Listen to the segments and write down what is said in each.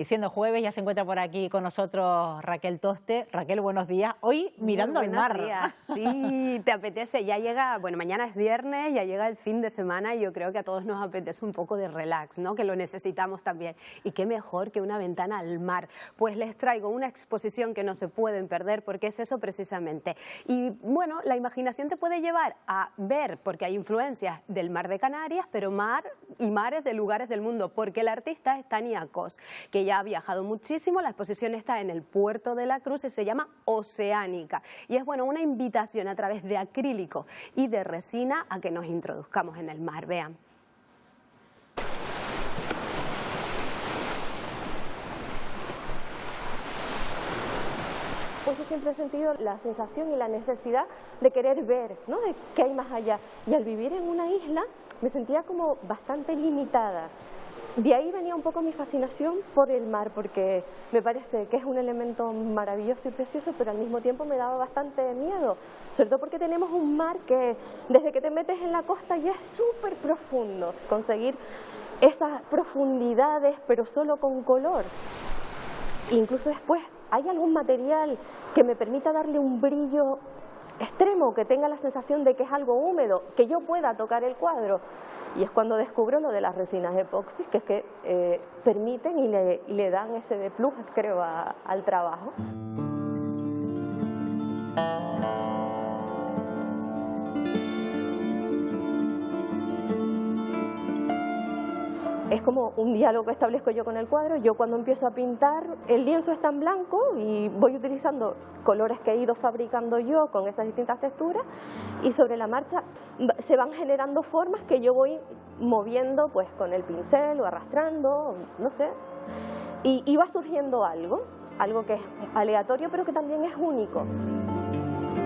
Y siendo jueves, ya se encuentra por aquí con nosotros Raquel Toste. Raquel, buenos días. Hoy mirando al mar. Días. Sí, te apetece. Ya llega, bueno, mañana es viernes, ya llega el fin de semana y yo creo que a todos nos apetece un poco de relax, ¿no? Que lo necesitamos también. Y qué mejor que una ventana al mar. Pues les traigo una exposición que no se pueden perder porque es eso precisamente. Y bueno, la imaginación te puede llevar a ver, porque hay influencias del mar de Canarias, pero mar y mares de lugares del mundo, porque el artista es Tania Cos, que ya ha viajado muchísimo. La exposición está en el Puerto de la Cruz y se llama Oceánica. Y es bueno, una invitación a través de acrílico y de resina a que nos introduzcamos en el mar. Vean. Pues yo siempre he sentido la sensación y la necesidad de querer ver, ¿no? De qué hay más allá. Y al vivir en una isla me sentía como bastante limitada. De ahí venía un poco mi fascinación por el mar, porque me parece que es un elemento maravilloso y precioso, pero al mismo tiempo me daba bastante miedo, sobre todo porque tenemos un mar que desde que te metes en la costa ya es súper profundo. Conseguir esas profundidades, pero solo con color. Incluso después, ¿hay algún material que me permita darle un brillo extremo, que tenga la sensación de que es algo húmedo, que yo pueda tocar el cuadro? Y es cuando descubro lo de las resinas epoxis, que es que permiten y le dan ese de plus, creo, al trabajo. Es como un diálogo que establezco yo con el cuadro. Yo cuando empiezo a pintar, el lienzo está en blanco y voy utilizando colores que he ido fabricando yo con esas distintas texturas, y sobre la marcha se van generando formas que yo voy moviendo pues con el pincel o arrastrando, no sé, y va surgiendo algo que es aleatorio pero que también es único.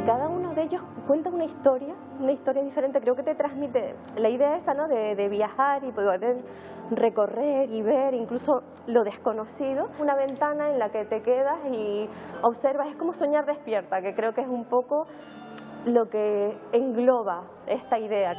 Cada uno de ellos cuenta una historia diferente. Creo que te transmite la idea esa, ¿no? de viajar y poder recorrer y ver incluso lo desconocido. Una ventana en la que te quedas y observas, es como soñar despierta, que creo que es un poco lo que engloba esta idea.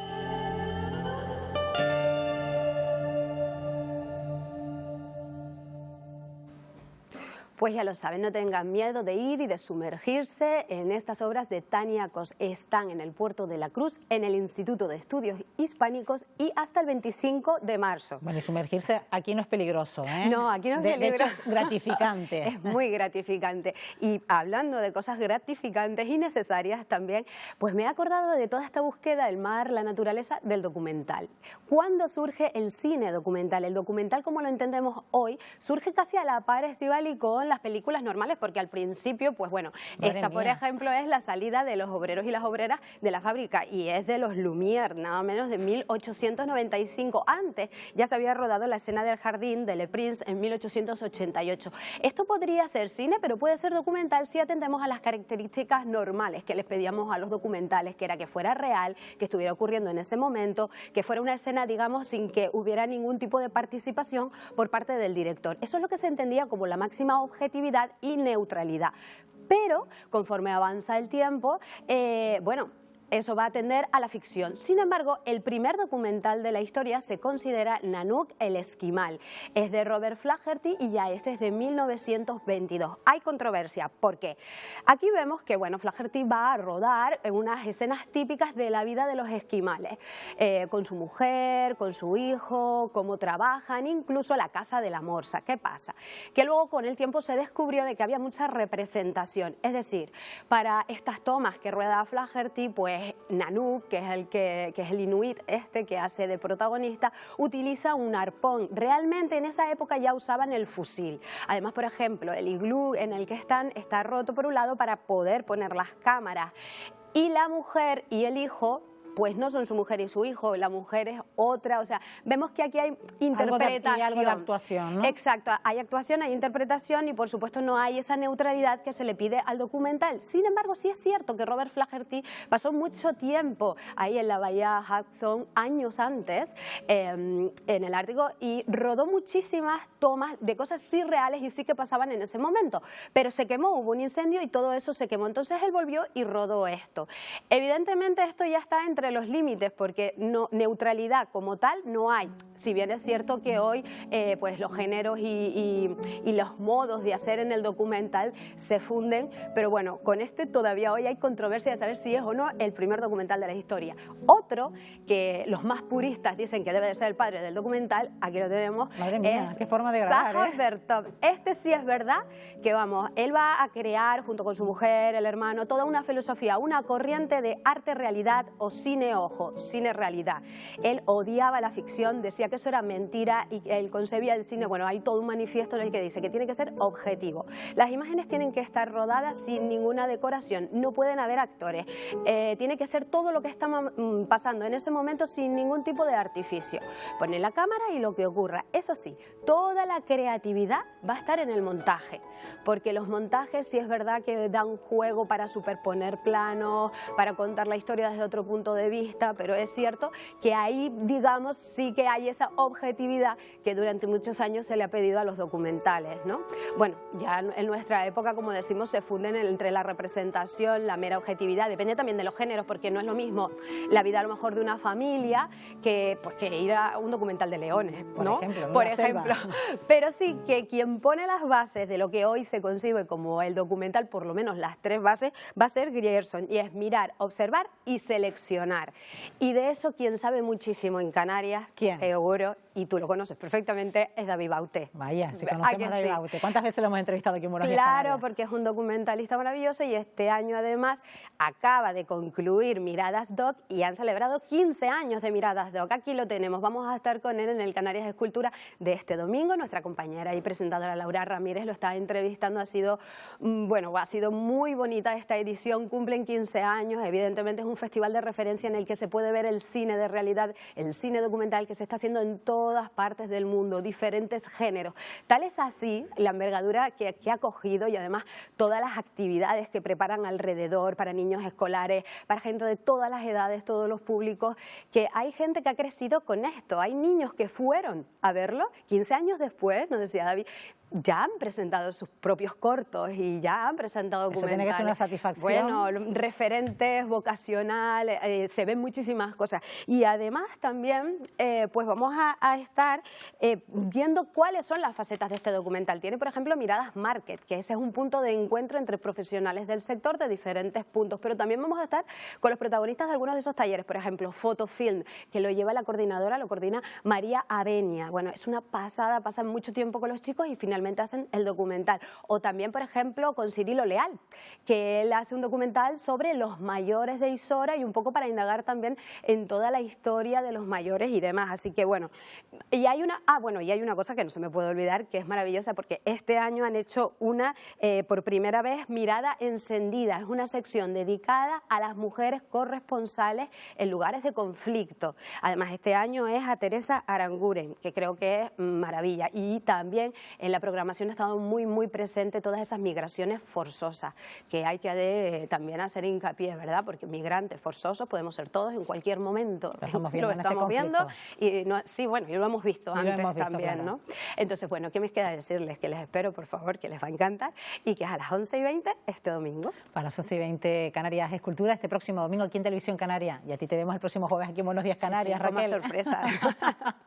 Pues ya lo saben, no tengan miedo de ir y de sumergirse en estas obras de Tania Cos. Están en el Puerto de la Cruz, en el Instituto de Estudios Hispánicos y hasta el 25 de marzo. Bueno, y sumergirse aquí no es peligroso, ¿eh? No, aquí no es peligroso. De hecho, es gratificante. Es muy gratificante. Y hablando de cosas gratificantes y necesarias también, pues me he acordado de toda esta búsqueda del mar, la naturaleza, del documental. ¿Cuándo surge el cine documental? El documental, como lo entendemos hoy, surge casi a la par, Estíbaliz, con las películas normales, porque al principio, pues bueno, esta por ejemplo es la salida de los obreros y las obreras de la fábrica y es de los Lumière, nada menos de 1895. Antes ya se había rodado la escena del jardín de Le Prince en 1888. Esto podría ser cine, pero puede ser documental si atendemos a las características normales que les pedíamos a los documentales, que era que fuera real, que estuviera ocurriendo en ese momento, que fuera una escena, digamos, sin que hubiera ningún tipo de participación por parte del director. Eso es lo que se entendía como la máxima objetividad y neutralidad. Pero conforme avanza el tiempo, bueno, eso va a tender a la ficción. Sin embargo, el primer documental de la historia se considera Nanook el Esquimal. Es de Robert Flaherty y ya este es de 1922. Hay controversia. ¿Por qué? Aquí vemos que, bueno, Flaherty va a rodar en unas escenas típicas de la vida de los esquimales, con su mujer, con su hijo, cómo trabajan, incluso la casa de la morsa. ¿Qué pasa? Que luego con el tiempo se descubrió de que había mucha representación. Es decir, para estas tomas que rueda Flaherty, pues Nanook, que es el inuit que hace de protagonista, utiliza un arpón. Realmente en esa época ya usaban el fusil. Además, por ejemplo, el iglú en el que están está roto por un lado para poder poner las cámaras. Y la mujer y el hijo pues no son su mujer y su hijo, la mujer es otra, o sea, vemos que aquí hay interpretación. Algo de actuación, ¿no? Exacto, hay actuación, hay interpretación y por supuesto no hay esa neutralidad que se le pide al documental. Sin embargo, sí es cierto que Robert Flaherty pasó mucho tiempo ahí en la bahía Hudson, años antes, en el Ártico, y rodó muchísimas tomas de cosas sí reales y sí que pasaban en ese momento, pero se quemó, hubo un incendio y todo eso se quemó, entonces él volvió y rodó esto. Evidentemente esto ya está entre sobre los límites, porque no, neutralidad como tal no hay. Si bien es cierto que hoy pues los géneros y los modos de hacer en el documental se funden, pero bueno, con este todavía hoy hay controversia de saber si es o no el primer documental de la historia. Otro, que los más puristas dicen que debe de ser el padre del documental, aquí lo tenemos. Madre mía, es qué forma de grabar, Sacha Vertov. Este sí es verdad que, vamos, él va a crear, junto con su mujer, el hermano, toda una filosofía, una corriente de arte-realidad o cine-ojo, cine-realidad. Él odiaba la ficción, decía que eso era mentira y él concebía el cine, bueno, hay todo un manifiesto en el que dice que tiene que ser objetivo. Las imágenes tienen que estar rodadas sin ninguna decoración, no pueden haber actores, tiene que ser todo lo que está pasando en ese momento sin ningún tipo de artificio. Pone la cámara y lo que ocurra. Eso sí, toda la creatividad va a estar en el montaje, porque los montajes sí es verdad que dan juego para superponer planos, para contar la historia desde otro punto de vista, pero es cierto que ahí, digamos, sí que hay esa objetividad que durante muchos años se le ha pedido a los documentales, ¿no? Bueno, ya en nuestra época, como decimos, se funden entre la representación, la mera objetividad, depende también de los géneros, porque no es lo mismo la vida a lo mejor de una familia que, pues, que ir a un documental de leones, ¿no? Por ejemplo. Pero sí que quien pone las bases de lo que hoy se concibe como el documental, por lo menos las 3 bases, va a ser Grierson, y es mirar, observar y seleccionar. Y de eso quien sabe muchísimo en Canarias, ¿quién? Seguro, y tú lo conoces perfectamente, es David Bauté. Vaya, si conocemos a David Bauté. ¿Cuántas veces lo hemos entrevistado aquí en Buenos Días Claro, Canarias? porque es un documentalista maravilloso y este año además acaba de concluir Miradas Doc y han celebrado 15 años de Miradas Doc. Aquí lo tenemos, vamos a estar con él en el Canarias Escultura de este domingo. Nuestra compañera y presentadora Laura Ramírez lo está entrevistando, ha sido, bueno, ha sido muy bonita esta edición, cumplen 15 años, evidentemente es un festival de referencia en el que se puede ver el cine de realidad, el cine documental que se está haciendo en todas partes del mundo, diferentes géneros. Tal es así la envergadura que ha cogido y además todas las actividades que preparan alrededor para niños escolares, para gente de todas las edades, todos los públicos, que hay gente que ha crecido con esto, hay niños que fueron a verlo 15 años después, nos decía David, ya han presentado sus propios cortos y ya han presentado documentales. Eso tiene que ser una satisfacción. Bueno, referentes, vocacional, se ven muchísimas cosas. Y además también, pues vamos a estar viendo cuáles son las facetas de este documental. Tiene, por ejemplo, Miradas Market, que ese es un punto de encuentro entre profesionales del sector de diferentes puntos. Pero también vamos a estar con los protagonistas de algunos de esos talleres. Por ejemplo, Fotofilm, que lo lleva la coordinadora, lo coordina María Avenia. Bueno, es una pasada, pasan mucho tiempo con los chicos y finalmente hacen el documental. O también, por ejemplo, con Cirilo Leal, que él hace un documental sobre los mayores de Isora y un poco para indagar también en toda la historia de los mayores y demás. Así que bueno, y hay una cosa que no se me puede olvidar, que es maravillosa, porque este año han hecho una, por primera vez, Mirada Encendida. Es una sección dedicada a las mujeres corresponsales en lugares de conflicto. Además, este año es a Teresa Aranguren, que creo que es maravilla. Y también en la programación ha estado muy presente todas esas migraciones forzosas, que hay que también hacer hincapié, ¿verdad? Porque migrantes forzosos podemos ser todos en cualquier momento. Lo estamos viendo y no, sí, bueno, y lo hemos visto antes también, claro. ¿no? Entonces, bueno, ¿qué me queda decirles? Que les espero, por favor, que les va a encantar y que es a las 11:20 este domingo. Para las 11:20 Canarias Escultura, este próximo domingo aquí en Televisión Canaria. Y a ti te vemos el próximo jueves aquí en Buenos Días Canarias, sí, sí, Raquel. con más sorpresa.